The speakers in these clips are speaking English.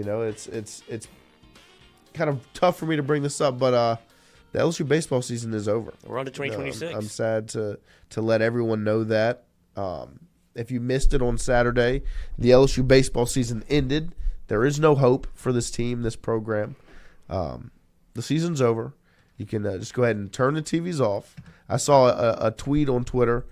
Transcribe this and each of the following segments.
It's kind of tough for me to bring this up, but the LSU baseball season is over. We're on to 2026. I'm sad to let everyone know that. If you missed it on Saturday, the LSU baseball season ended. There is no hope for this team, this program. The season's over. You can just go ahead and turn the TVs off. I saw a tweet on Twitter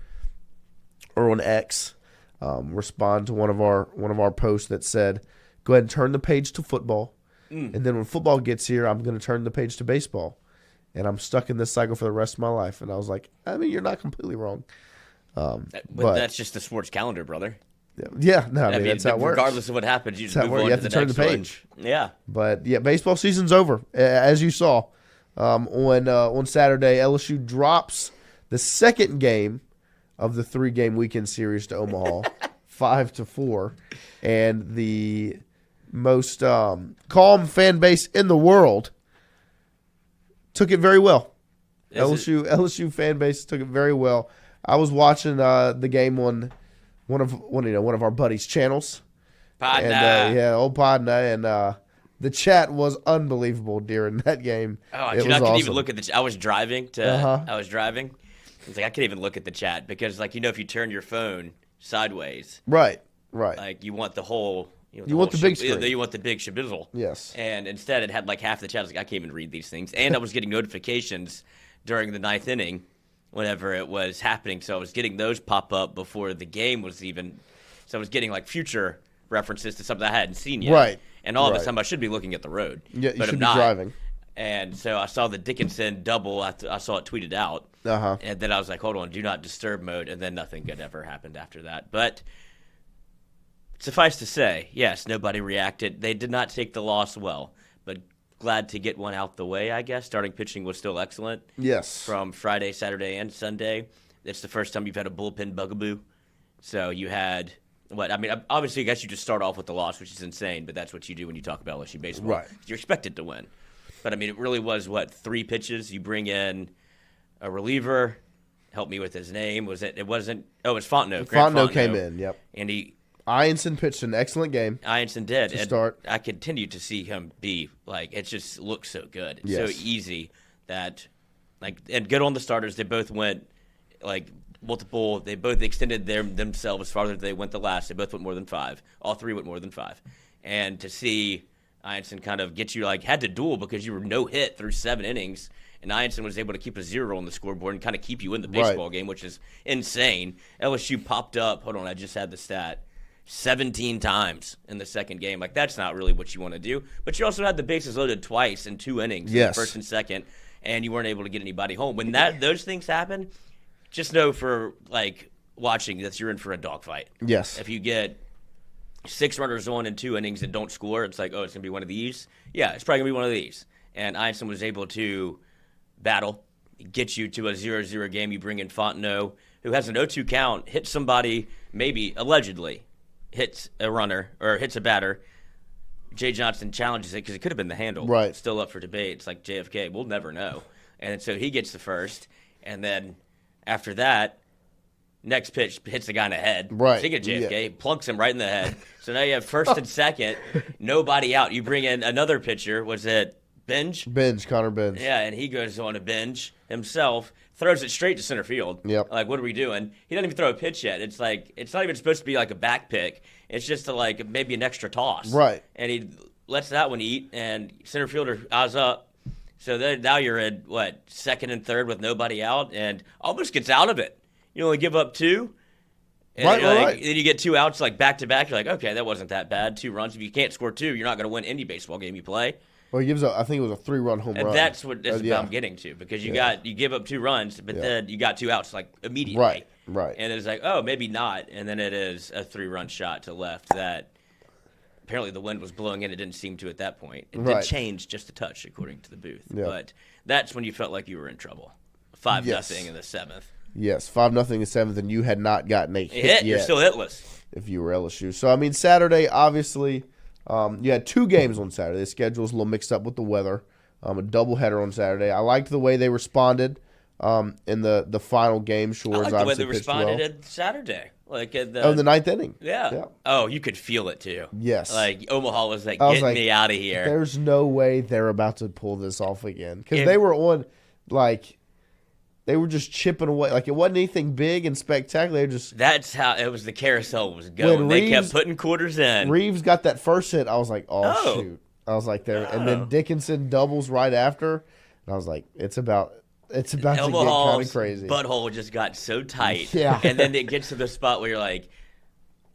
or on X respond to one of our posts that said, "Go ahead and turn the page to football, and then when football gets here, I'm going to turn the page to baseball." And I'm stuck in this cycle for the rest of my life. And I was like, I mean, you're not completely wrong. But that's just the sports calendar, brother. Yeah, no, I mean that's how it works. Regardless of what happens, you just move on you have to to turn the page. One. Yeah. But, yeah, baseball season's over. As you saw on Saturday, LSU drops the second game of the 3-game weekend series to Omaha, 5-4. And the most calm fan base in the world took it very well. LSU fan base took it very well. I was watching the game on one of our buddies' channels. Podna. Old Podna, and the chat was unbelievable during that game. Oh, it dude, was I couldn't awesome. even look at the. I was driving. I was driving. It's like I couldn't even look at the chat because, like, if you turn your phone sideways, right, like you want the whole. You want the big screen. You want the big shabizzle. Yes. And instead, it had like half the chat. I was like, I can't even read these things. And I was getting notifications during the 9th inning whenever it was happening. So I was getting those pop up before the game was even. So I was getting like future references to something I hadn't seen yet. Right. And all of a sudden, I should be looking at the road. Yeah, you but should I'm be not. driving. And so I saw the Dickinson double. I saw it tweeted out. Uh-huh. And then I was like, hold on, do not disturb mode. And then nothing good ever happened after that. But suffice to say, yes, nobody reacted. They did not take the loss well, but glad to get one out the way, I guess. Starting pitching was still excellent. Yes. From Friday, Saturday, and Sunday. It's the first time you've had a bullpen bugaboo. So you had, obviously, I guess you just start off with the loss, which is insane, but that's what you do when you talk about LSU baseball. Right. You're expected to win. But, it really was, 3 pitches? You bring in a reliever. Help me with his name. It was Fontenot. Fontenot came in, yep. And Ianson pitched an excellent game. Ianson did. To start. I continue to see him be, it just looks so good. It's yes. so easy that, and good on the starters. They both went, multiple. They both extended themselves farther than they went the last. They both went more than 5. All 3 went more than 5. And to see Ianson kind of get you, had to duel because you were no hit through 7 innings. And Ianson was able to keep a 0 on the scoreboard and kind of keep you in the baseball game, which is insane. LSU popped up. Hold on, I just had the stat. 17 times in the second game. That's not really what you want to do. But you also had the bases loaded twice in 2 innings, yes. First and second, and you weren't able to get anybody home. When those things happen, just know for watching that you're in for a dogfight. Yes. If you get 6 runners on in 2 innings and don't score, it's it's going to be one of these. Yeah, it's probably going to be one of these. And Ianson was able to battle, get you to a 0-0 game. You bring in Fontenot, who has an 0-2 count, hits somebody, maybe allegedly hits a runner or hits a batter. Jay Johnson challenges it because it could have been the handle. Right. Still up for debate. It's like JFK. We'll never know. And so he gets the first. And then after that, next pitch hits the guy in the head. Right. Speaking of JFK, plunks him right in the head. So now you have first and second, nobody out. You bring in another pitcher. Was it Binge? Connor Binge. Yeah, and he goes on a binge himself, throws it straight to center field. Yep. What are we doing? He doesn't even throw a pitch yet. It's it's not even supposed to be a back pick. It's just maybe an extra toss. Right. And he lets that one eat, and center fielder eyes up. So then now you're at, second and third with nobody out, and almost gets out of it. You only give up 2. And right. Then you get 2 outs back to back. You're like, okay, that wasn't that bad. 2 runs. If you can't score 2, you're not going to win any baseball game you play. Well, he gives I think it was a 3-run home run. That's what I'm getting to, because you give up 2 runs, but then you got 2 outs immediately. Right. And it's oh, maybe not. And then it is a 3-run shot to left that apparently the wind was blowing in. It didn't seem to at that point. It did change just a touch, according to the booth. Yeah. But that's when you felt like you were in trouble. 5-0 in the 7th. Yes, 5-0 in the 7th, and you had not gotten a hit yet. You're still hitless. If you were LSU. So, Saturday, obviously, you had 2 games on Saturday. The schedule was a little mixed up with the weather. A doubleheader on Saturday. I liked the way they responded in the final game. Shores I like the way obviously they pitched responded well. at Saturday. Like at the ninth inning. Yeah. Oh, you could feel it too. Yes. Like Omaha was like, I was get me out of here. There's no way they're about to pull this off again. Because they were on, like, they were just chipping away. Like, it wasn't anything big and spectacular. That's how it was. The carousel was going. They kept putting quarters in. Reeves got that first hit. I was like, shoot. I was like, there. And then Dickinson doubles right after. And I was like, it's about to get kind of crazy. Butthole just got so tight. Yeah. And then it gets to the spot where you're like,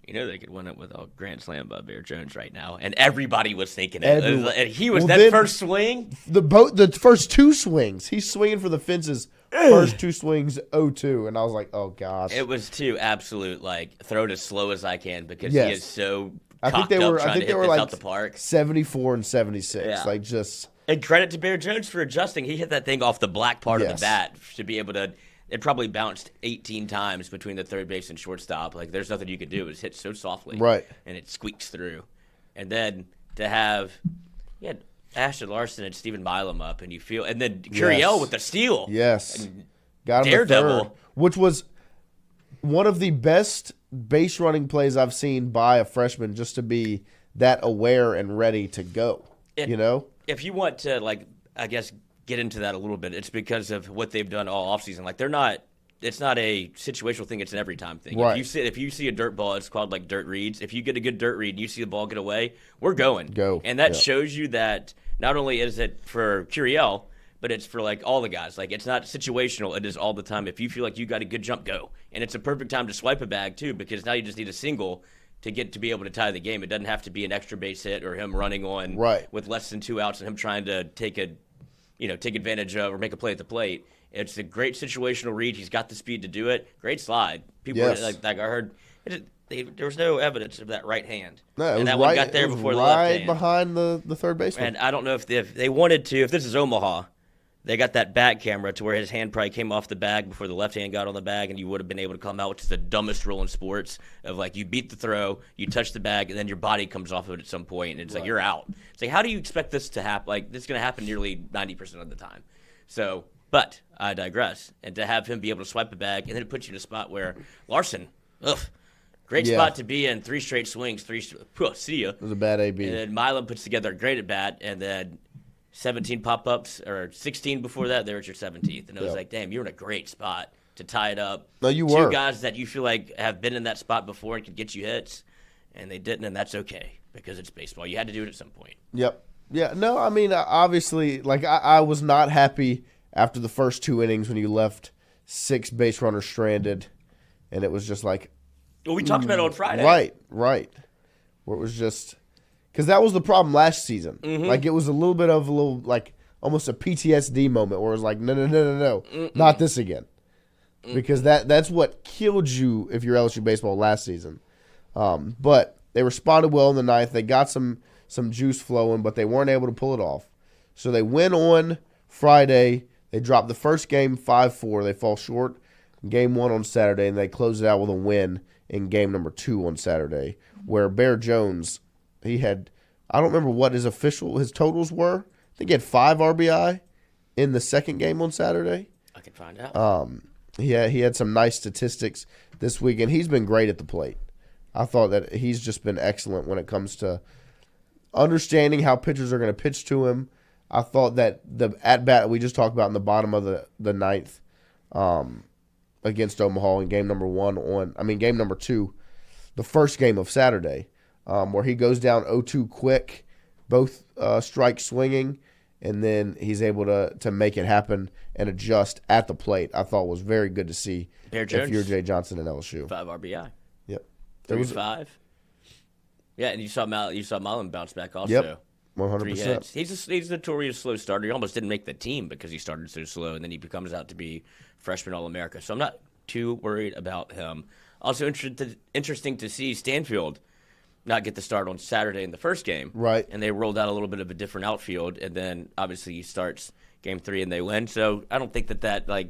they could win it with a grand slam by Bear Jones right now. And everybody was thinking it. And he was first swing. The first two swings. He's swinging for the fences. First two swings, 0-2. And I was like, oh, gosh. It was two absolute, like, throw it as slow as I can because he is so I think they were like out the park. 74 and 76. Yeah. Like, just. And credit to Bear Jones for adjusting. He hit that thing off the black part of the bat to be able to. It probably bounced 18 times between the third base and shortstop. Like, there's nothing you could do. It was hit so softly. Right. And it squeaks through. And then to have Ashton Larson and Stephen Milam up, and you feel. And then Curiel with the steal. Yes. And got him Daredevil. Third, which was one of the best base running plays I've seen by a freshman, just to be that aware and ready to go. If you want to, like, I guess, get into that a little bit, it's because of what they've done all offseason. Like, it's not a situational thing, it's an every time thing. Right. If you see a dirt ball, it's called like dirt reads. If you get a good dirt read and you see the ball get away, we're going. Go. And that shows you that not only is it for Curiel, but it's for like all the guys. Like, it's not situational, it is all the time. If you feel like you got a good jump, go. And it's a perfect time to swipe a bag too, because now you just need a single to be able to tie the game. It doesn't have to be an extra base hit or him running on with less than 2 outs and him trying to take advantage of or make a play at the plate. It's a great situational read. He's got the speed to do it. Great slide. People like I heard, there was no evidence of that right hand. No, and that one got there before the left hand. Behind the third baseman. And I don't know if they wanted to. If this is Omaha, they got that back camera to where his hand probably came off the bag before the left hand got on the bag, and you would have been able to come out, which is the dumbest rule in sports, of like you beat the throw, you touch the bag, and then your body comes off of it at some point, and it's like you're out. It's like, how do you expect this to happen? Like, this is going to happen nearly 90% of the time. So, but I digress. And to have him be able to swipe a bag, and then it puts you in a spot where Larson, great spot to be in, 3 straight swings, see ya. It was a bad AB. And then Milam puts together a great at bat, and then 17 pop-ups, or 16 before that, there was your 17th. And it was like, damn, you're in a great spot to tie it up. No, you were. 2 guys that you feel like have been in that spot before and could get you hits, and they didn't, and that's okay because it's baseball. You had to do it at some point. Yep. Yeah, no, I mean, obviously, like, I was not happy after the first 2 innings when you left 6 base runners stranded, and it was just like. Well, we talked about it on Friday. Right. Where it was just. Because that was the problem last season. Mm-hmm. Like, it was a little bit of like, almost a PTSD moment where it was like, no, not this again. Because that's what killed you if you're LSU baseball last season. But they responded well in the ninth. They got some juice flowing, but they weren't able to pull it off. So they win on Friday. They dropped the first game 5-4. They fall short in game 1 on Saturday, and they close it out with a win in game number 2 on Saturday, where Bear Jones, he had, I don't remember what his totals were. I think he had 5 RBI in the second game on Saturday. I can find out. He had some nice statistics this week, and he's been great at the plate. I thought that he's just been excellent when it comes to understanding how pitchers are going to pitch to him. I thought that the at-bat we just talked about in the bottom of the ninth against Omaha in game number 2, the first game of Saturday, where he goes down 0-2 quick, both strikes swinging, and then he's able to make it happen and adjust at the plate. I thought was very good to see if you're Jay Johnson and LSU. 5 RBI. Yep. 3-5. Yeah, and you saw Milam bounce back also. Yep. 100%. 3 hits. He's a notorious slow starter. He almost didn't make the team because he started so slow, and then he becomes out to be freshman All-America. So I'm not too worried about him. Also interesting to see Stanfield not get the start on Saturday in the first game. Right. And they rolled out a little bit of a different outfield, and then obviously he starts game 3 and they win. So I don't think I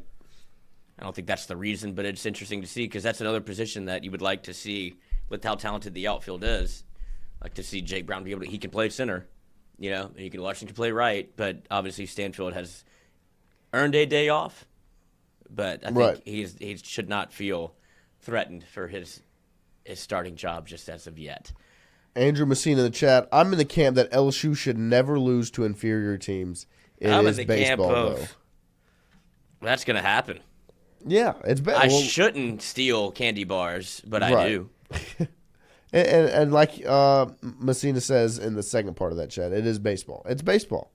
don't think that's the reason, but it's interesting to see because that's another position that you would like to see with how talented the outfield is. Like to see Jake Brown he can play center. And you can watch him play right, but obviously Stanfield has earned a day off. But I think he should not feel threatened for his his starting job just as of yet. Andrew Messina in the chat. I'm in the camp that LSU should never lose to inferior teams. I'm is in the baseball, camp of though. That's going to happen. Yeah, it's bad. I shouldn't steal candy bars, but I do. and like Messina says in the second part of that chat, it is baseball. It's baseball.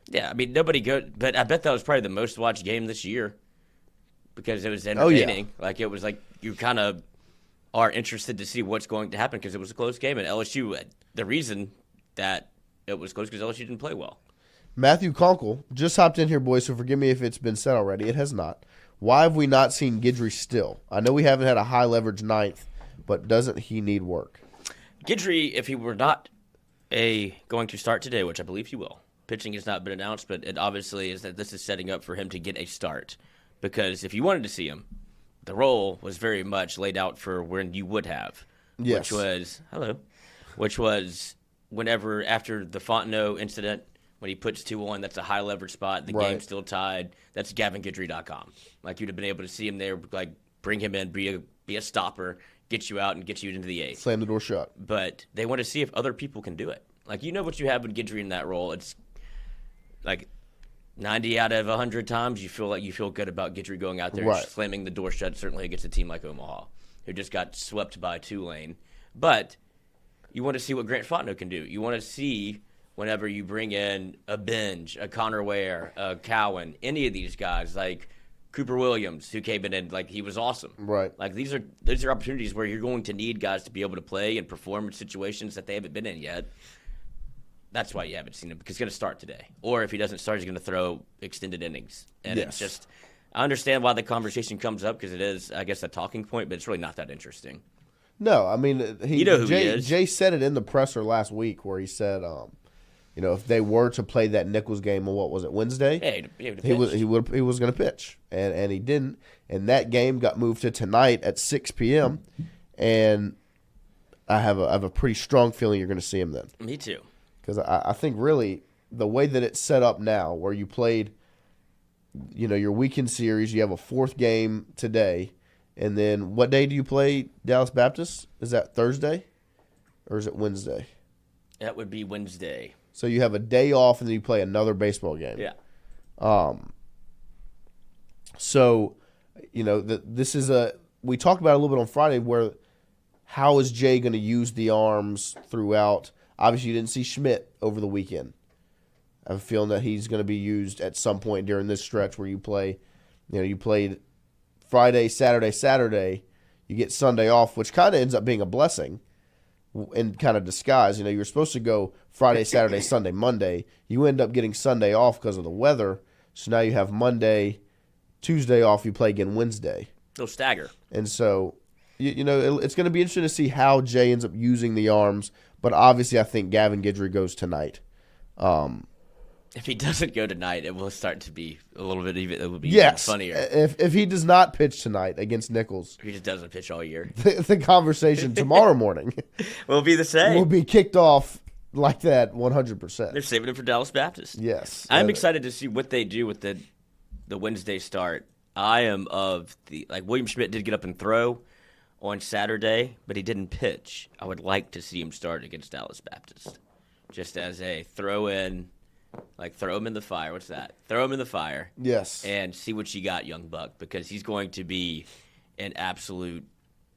Yeah, I mean, nobody but I bet that was probably the most watched game this year because it was entertaining. Like, it was like you kind of are interested to see what's going to happen because it was a close game. And LSU, the reason that it was close because LSU didn't play well. Matthew Conkle just hopped in here, boys, so forgive me if it's been said already. It has not. Why have we not seen Guidry still? I know we haven't had a high-leverage ninth, but doesn't he need work? Guidry, if he were not going to start today, which I believe he will, pitching has not been announced, but it obviously is that this is setting up for him to get a start. Because if you wanted to see him, the role was very much laid out for when you would have, yes. which was whenever after the Fontenot incident, when he puts 2-1, that's a high leverage spot. The game's still tied. That's GavinGuidry.com. Like, you'd have been able to see him there, like bring him in, be a stopper, get you out, and get you into the eighth. Slam the door shut. But they want to see if other people can do it. Like, you know what you have with Guidry in that role. It's like 90 out of 100 times you feel good about Guidry going out there and slamming the door shut, certainly against a team like Omaha, who just got swept by Tulane. But you want to see what Grant Fontenot can do. You want to see whenever you bring in a Binge, a Connor Ware, a Cowan, any of these guys, like Cooper Williams, who came in and, like, he was awesome. Right. Like, these are opportunities where you're going to need guys to be able to play and perform in situations that they haven't been in yet. That's why you haven't seen him, because he's going to start today. Or if he doesn't start, he's going to throw extended innings. And it's just, I understand why the conversation comes up, because it is, I guess, a talking point, but it's really not that interesting. No, I mean, you know who he is. Jay said it in the presser last week where he said, if they were to play that Nichols game on, what was it, Wednesday? Yeah, he was going to pitch, and he didn't. And that game got moved to tonight at 6 p.m. And I have a pretty strong feeling you're going to see him then. Me too. Because I think really the way that it's set up now, where you played, your weekend series, you have a fourth game today, and then what day do you play Dallas Baptist? Is that Thursday, or is it Wednesday? That would be Wednesday. So you have a day off, and then you play another baseball game. Yeah. So, this is we talked about it a little bit on Friday, where how is Jay going to use the arms throughout? Obviously, you didn't see Schmidt over the weekend. I have a feeling that he's going to be used at some point during this stretch where you play, you played Friday, Saturday, you get Sunday off, which kind of ends up being a blessing in kind of disguise. You're supposed to go Friday, Saturday, Sunday, Monday. You end up getting Sunday off because of the weather. So now you have Monday, Tuesday off. You play again Wednesday. They'll stagger. And so, it's going to be interesting to see how Jay ends up using the arms. But obviously, I think Gavin Guidry goes tonight. If he doesn't go tonight, it will start to be a little bit even. It will be even funnier. If he does not pitch tonight against Nichols, he just doesn't pitch all year. The conversation tomorrow morning will be the same. Will be kicked off like that 100%. They're saving it for Dallas Baptist. Yes, I'm excited to see what they do with the Wednesday start. I am of the William Schmidt did get up and throw on Saturday, but he didn't pitch. I would like to see him start against Dallas Baptist, just as a throw in. Throw him in the fire. What's that? Throw him in the fire. Yes. And see what you got, young buck, because he's going to be an absolute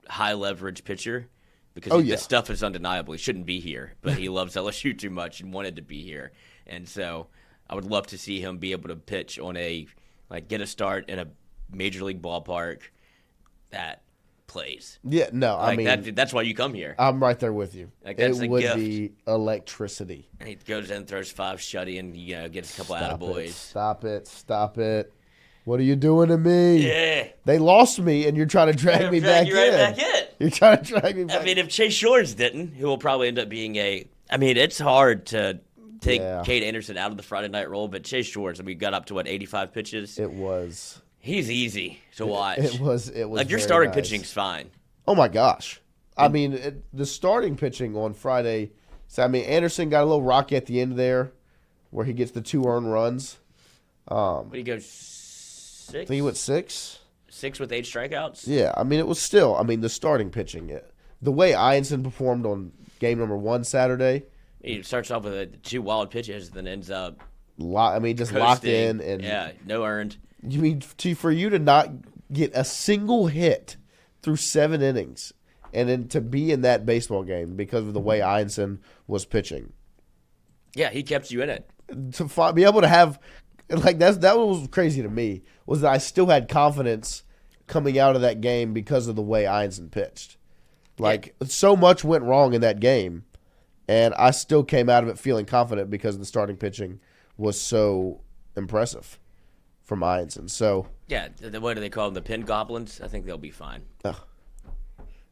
high-leverage pitcher because this stuff is undeniable. He shouldn't be here, but he loves LSU too much and wanted to be here. And so I would love to see him be able to pitch on get a start in a major league ballpark that plays. Yeah, no, I mean that's why you come here. I'm right there with you. That's it would be electricity. And he goes in, throws 5 shutty, and gets a couple attaboys. Stop it! What are you doing to me? Yeah, they lost me, and you're trying to drag me back in. Right back in. You're trying to drag me back. I mean, if Chase Shores didn't, who will probably end up being it's hard to take Cade Anderson out of the Friday night role, but Chase Shores, got up to 85 pitches. It was. He's easy to watch. It was your starting pitching's fine. Oh my gosh! I mean, the starting pitching on Friday. So Anderson got a little rocky at the end there, where he gets the 2 earned runs. But he goes 6. I think he went 6. 6 with 8 strikeouts. Yeah, it was still. The starting pitching. the way Einson performed on game number 1 Saturday, He starts off with 2 wild pitches, then ends up just locked in. And yeah, no earned. You mean for you to not get a single hit through 7 innings, and then to be in that baseball game because of the way Einson was pitching? Yeah, he kept you in it. To be able to have that was crazy to me, was that I still had confidence coming out of that game because of the way Einson pitched. So much went wrong in that game, and I still came out of it feeling confident because the starting pitching was so impressive from Einson. So yeah, what do they call them? The pin goblins? I think they'll be fine. oh,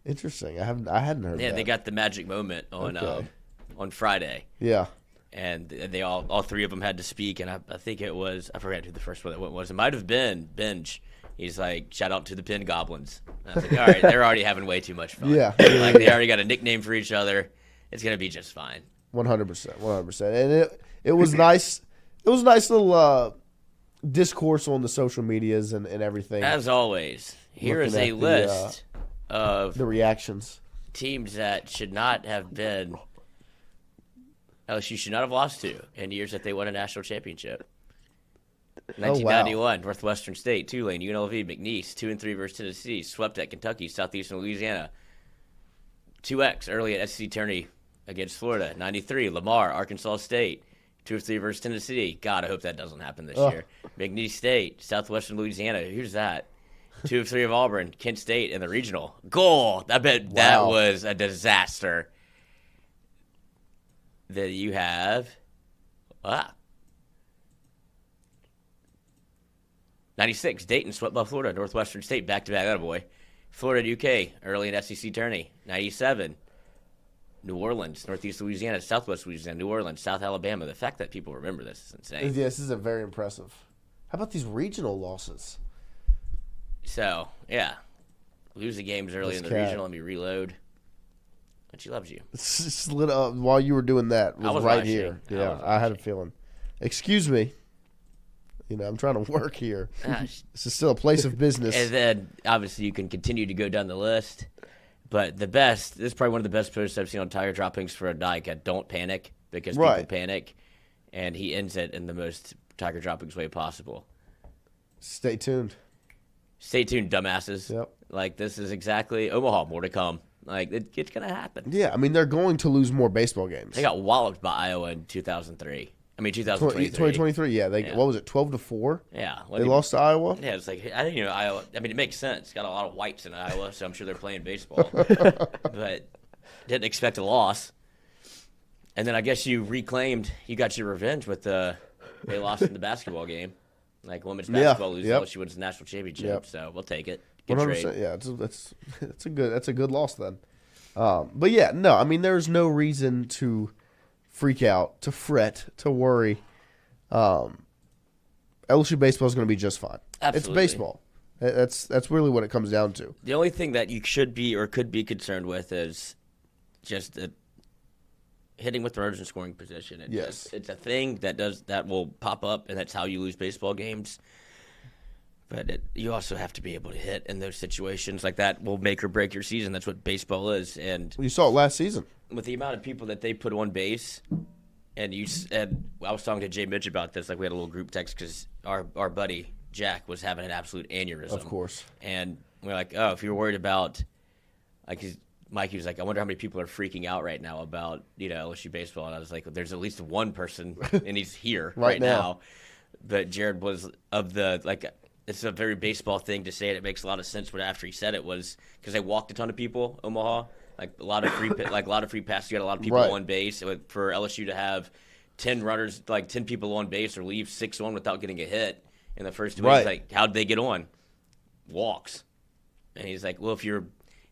interesting. I hadn't heard. Yeah, that. they got the magic moment on Friday. Yeah. And they all 3 of them had to speak, and I think it was, I forget who the first one that was. It might have been Benj. He's like, shout out to the Pin Goblins. And I was like, all right, they're already having way too much fun. Yeah. They already got a nickname for each other. It's gonna be just fine. 100%. And it was nice. It was a nice little discourse on the social medias and everything. As always, here is a list of the reactions. Teams that should not have been. LSU should not have lost to in years that they won a national championship. 1991, Northwestern State, Tulane, UNLV, McNeese, 2-3 versus Tennessee, swept at Kentucky, Southeastern Louisiana. 2X early at SEC tourney against Florida. 93, Lamar, Arkansas State, 2-3 versus Tennessee. God, I hope that doesn't happen this year. McNeese State, Southwestern Louisiana. Here's that. 2-3 of Auburn, Kent State in the regional. Goal. I bet that was a disaster. That you have 96, Dayton swept by Florida, Northwestern State back-to-back, attaboy. Florida UK early in SEC tourney. 97, New Orleans, Northeast Louisiana, Southwest Louisiana, New Orleans, South Alabama. The fact that people remember this is insane. Yeah, this is very impressive. How about these regional losses? So, yeah, lose the games early in the regional and we reload. And she loves you. It's just lit up while you were doing that. I was right watching. here. Yeah, I had a feeling. Excuse me. I'm trying to work here. This is still a place of business. And then, obviously, you can continue to go down the list. But this is probably one of the best posts I've seen on Tiger Droppings for a Dyke. Don't panic because people panic. And he ends it in the most Tiger Droppings way possible. Stay tuned. Stay tuned, dumbasses. Yep. This is exactly Omaha. More to come. It's going to happen. Yeah, they're going to lose more baseball games. They got walloped by Iowa in 2003. 2023. 2023, yeah. What was it, 12-4? Yeah. They lost to Iowa? Yeah, it's I didn't know Iowa. It makes sense. Got a lot of whites in Iowa, so I'm sure they're playing baseball. But didn't expect a loss. And then I guess you got your revenge with they lost in the basketball game. Women's basketball loses, LSU wins the national championship. So we'll take it. Good 100%. trade. Yeah, that's a good loss then. But yeah, no, there's no reason to freak out, to fret, to worry. LSU baseball is going to be just fine. Absolutely. It's baseball. That's really what it comes down to. The only thing that you should be or could be concerned with is just hitting with runners in scoring position. It's a thing that will pop up, and that's how you lose baseball games. But you also have to be able to hit in those situations. That will make or break your season. That's what baseball is. And you saw it last season. With the amount of people that they put on base, and I was talking to Jay Mitch about this. We had a little group text because our buddy Jack was having an absolute aneurysm. Of course. And we're like, oh, if you're worried about, Mikey was like, I wonder how many people are freaking out right now about LSU baseball. And I was like, there's at least one person, and he's here right now. But Jared was of the It's a very baseball thing to say, and it makes a lot of sense. But after he said it was because they walked a ton of people, Omaha, a lot of free passes. You got a lot of people on base. For LSU to have 10 runners, 10 people on base, or leave 6 on without getting a hit in the first 2 innings, how'd they get on? Walks. And he's like, well, if you're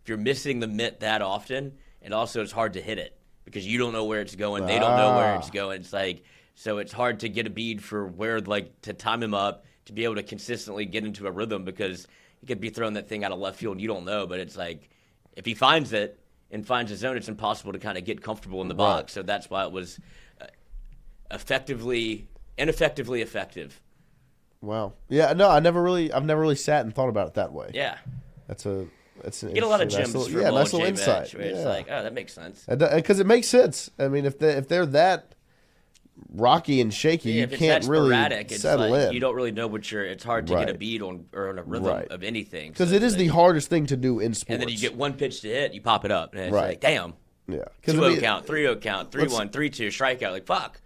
missing the mitt that often, and also it's hard to hit it because you don't know where it's going, they don't know where it's going. It's so it's hard to get a bead for where to time him up, to be able to consistently get into a rhythm because he could be throwing that thing out of left field and you don't know. But it's if he finds it and finds his zone, it's impossible to kind of get comfortable in the box. So that's why it was ineffectively effective. Wow. Yeah. No, I've never really sat and thought about it that way. Yeah. That's a That's You get a lot of gems from nice little OJ insight. Mitch, where it's like, oh, that makes sense. Because it makes sense. I mean, if they're that rocky and shaky, you can't really settle in. You don't really know it's hard to get a beat on or on a rhythm of anything. Because it is the hardest thing to do in sports. And then you get one pitch to hit, you pop it up, and it's like, damn. Yeah. 2-0 count, 3-0 count, 3-1, 3-2, strikeout. Like, fuck.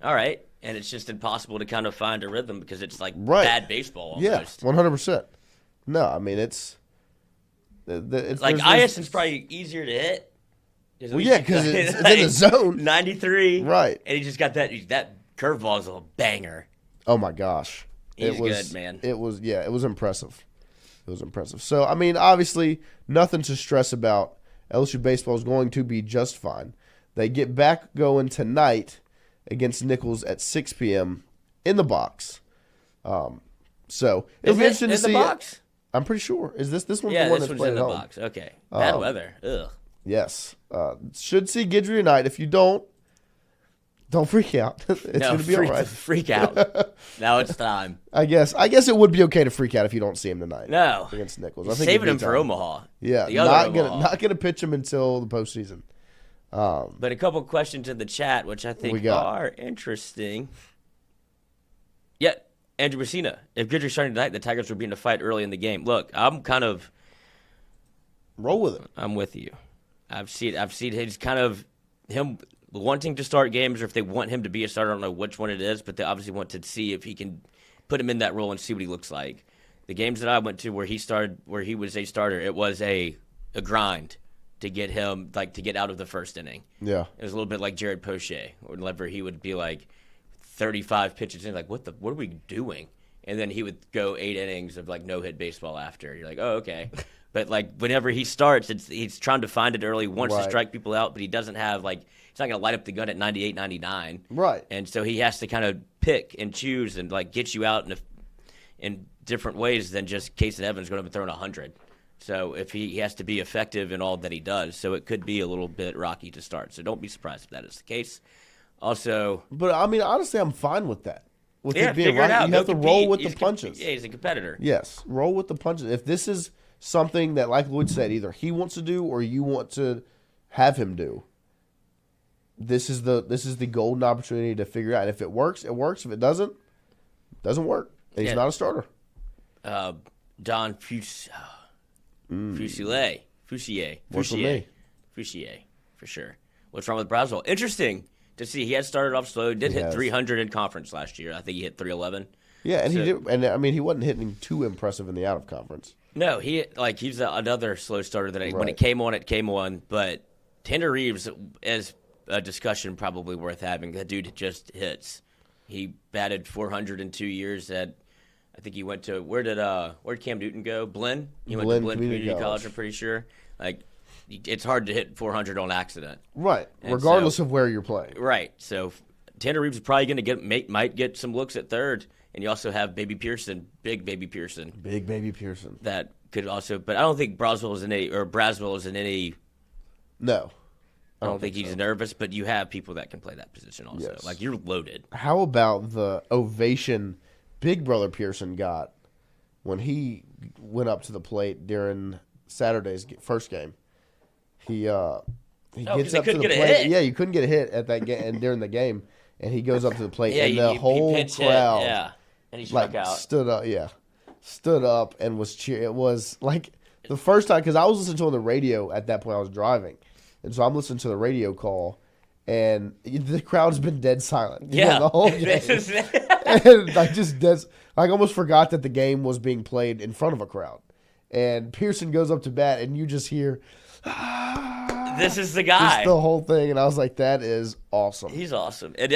All right. And it's just impossible to kind of find a rhythm because it's like bad baseball almost. Yeah, 100%. No, I mean, it's like Iason's probably easier to hit. Well, yeah, because it's in the zone. 93. Right. And he just got that curveball is a banger. Oh, my gosh. He's good, man. It was impressive. It was impressive. So, I mean, obviously, nothing to stress about. LSU baseball is going to be just fine. They get back going tonight against Nichols at 6 p.m. in the box. So it'll be interesting to see. Box? I'm pretty sure. Is this one's the one that's played in the at home? box. Okay. Bad weather. Ugh. Yes. Should see Guidry tonight. If you don't freak out. It's going to be all right. Freak out. Now it's time. I guess it would be okay to freak out if you don't see him tonight. No. Against Nichols. I think saving him for Omaha. Yeah. Not gonna pitch him until the postseason. But a couple questions in the chat, which I think are interesting. Yeah, Andrew Messina. If Guidry's starting tonight, the Tigers would be in a fight early in the game. Look, I'm kind of roll with it. I'm with you. I've seen his kind of him wanting to start games, or if they want him to be a starter. I don't know which one it is, but they obviously want to see if he can put him in that role and see what he looks like. The games that I went to where he was a starter, it was a grind to get him, like, to get out of the first inning. Yeah. It was a little bit like Jared Poche, whenever he would be like 35 pitches in, like, what are we doing? And then he would go 8 innings of like no-hit baseball after. You're like, oh, okay. But like whenever he starts, he's trying to find it early, wants to strike people out, but he doesn't have he's not going to light up the gun at 98, 99. Right. And so he has to kind of pick and choose and like get you out in different ways than just Casey Evans going to be throwing 100. So if he has to be effective in all that he does, so it could be a little bit rocky to start. So don't be surprised if that is the case. Also, but I mean, honestly, I'm fine with that. With it being rocky, you have to roll with the punches. Yeah, he's a competitor. Yes, roll with the punches. If this is something that, like Lloyd said, either he wants to do or you want to have him do, this is the golden opportunity to figure out. If it works, it works. If it doesn't doesn't work. And he's not a starter. Don Fusilier, for sure. What's wrong with Braswell? Interesting to see. He had started off slow. Did hit 300 in conference last year. I think he hit 311. Yeah, and he did. And I mean, he wasn't hitting too impressive in the out of conference. No, he's another slow starter that when it came on. But Tanner Reeves is a discussion probably worth having. That dude just hits. He batted 400 in 2 years. I think he went to where'd Cam Newton go? Blinn. He went to Blinn Community College. I'm pretty sure. It's hard to hit 400 on accident. Right, and regardless of where you're playing. Right. So Tanner Reeves is probably going to might get some looks at third, and you also have Big Baby Pearson. That could also, but I don't think Braswell is in any. No. I don't think he's nervous, but you have people that can play that position also. Yes. Like, you're loaded. How about the ovation Big Brother Pearson got when he went up to the plate during Saturday's first game? He gets up to the plate. Yeah, you couldn't get a hit at that game and during the game, and he goes up to the plate, and the whole crowd, and he struck out. Stood up and was cheering. It was like the first time, because I was listening to it on the radio at that point. I was driving, and so I'm listening to the radio call, and the crowd's been dead silent. The whole game. And I almost forgot that the game was being played in front of a crowd. And Pearson goes up to bat, and you just hear, this is the guy. Just the whole thing, and I was like, that is awesome. He's awesome. And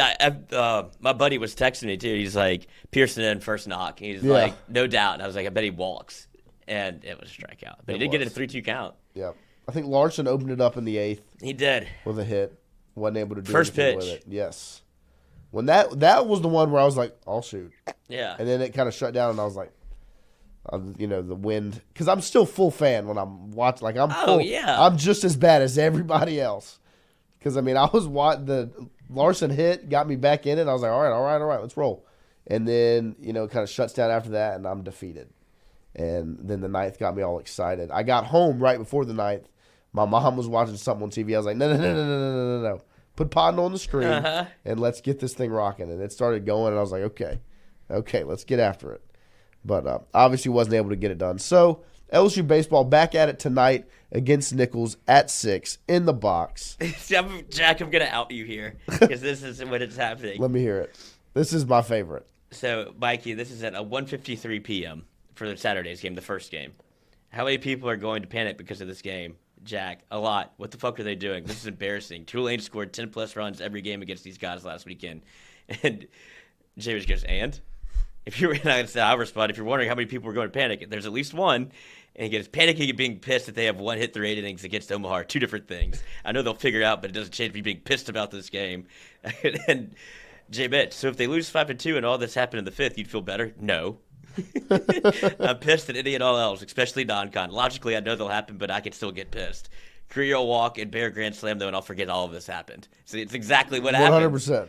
my buddy was texting me, too. He's like, Pearson in first knock. He's like, no doubt. And I was like, I bet he walks. And it was a strikeout. But he did get a 3-2 count. Yeah. I think Larson opened it up in the 8th. He did. With a hit. Wasn't able to do first anything pitch with it. Yes. When that was the one where I was like, I'll shoot. Yeah. And then it kind of shut down, and I was like, the wind. Because I'm still full fan when I'm watching. Like, I'm full. Yeah. I'm just as bad as everybody else. Because, I mean, I was watching the Larson hit, got me back in it. I was like, all right, let's roll. And then, it kind of shuts down after that, and I'm defeated. And then the ninth got me all excited. I got home right before the ninth. My mom was watching something on TV. I was like, no. Put Podden on the screen and let's get this thing rocking. And it started going, and I was like, okay, let's get after it. But obviously wasn't able to get it done. So LSU baseball back at it tonight against Nichols at 6 in the box. Jack, I'm going to out you here because this is when it's happening. Let me hear it. This is my favorite. So, Mikey, this is at 1:53 p.m. for the Saturday's game, the first game. How many people are going to panic because of this game? Jack, a lot. What the fuck are they doing? This is embarrassing. Tulane scored 10-plus runs every game against these guys last weekend. And James goes, and? If you're, I'll respond, if you're wondering how many people are going to panic, there's at least one. And he gets panicking and being pissed that they have one hit through 8 innings against Omaha are two different things. I know they'll figure it out, but it doesn't change me being pissed about this game. And Jay Mitch, so if they lose 5-2 and all this happened in the 5th, you'd feel better? No. I'm pissed at any and all else, especially non-con. Logically, I know they'll happen, but I can still get pissed. Career walk and Bear Grand Slam, though, and I'll forget all of this happened. So it's exactly what happened. 100%.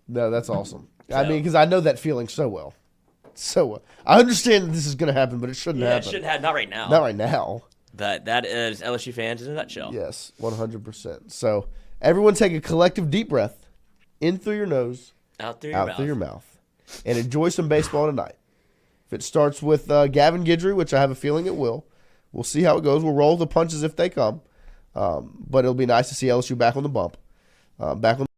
No, that's awesome. I mean, because I know that feeling so well. So well. I understand that this is going to happen, but it shouldn't happen. It shouldn't happen. Not right now. Not right now. But that is LSU fans in a nutshell. Yes, 100%. So everyone take a collective deep breath in through your nose, out through your mouth, and enjoy some baseball tonight. If it starts with Gavin Guidry, which I have a feeling it will, we'll see how it goes. We'll roll the punches if they come. But it'll be nice to see LSU back on the bump. Back on